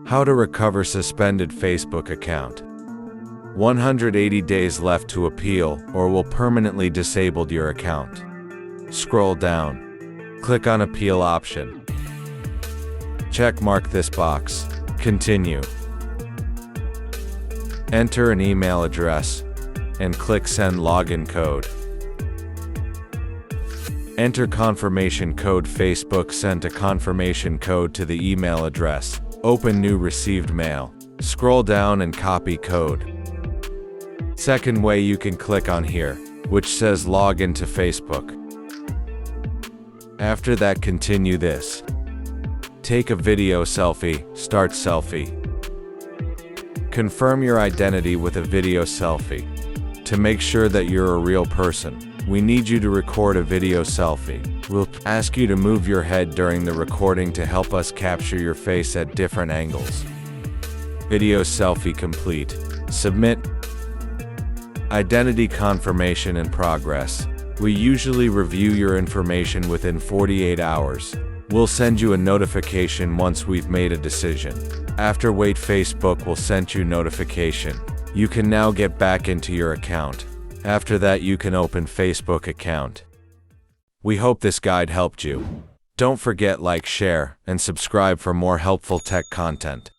How to recover suspended Facebook account. 180 days left to appeal or will permanently disable your account. Scroll down. Click on Appeal option. Check mark this box. Continue. Enter an email address and click Send Login Code. Enter confirmation code. Facebook sent a confirmation code to the email address. Open New Received Mail. Scroll down and copy code. Second way, you can click on here, which says Log into Facebook. After that, continue this. Take a video selfie. Start selfie. Confirm your identity with a video selfie. To make sure that you're a real person, we need you to record a video selfie. We'll ask you to move your head during the recording to help us capture your face at different angles. Video selfie complete. Submit. Identity confirmation in progress. We usually review your information within 48 hours. We'll send you a notification once we've made a decision. After wait, Facebook will send you notification. You can now get back into your account. After that, you can open Facebook account. We hope this guide helped you. Don't forget like, share, and subscribe for more helpful tech content.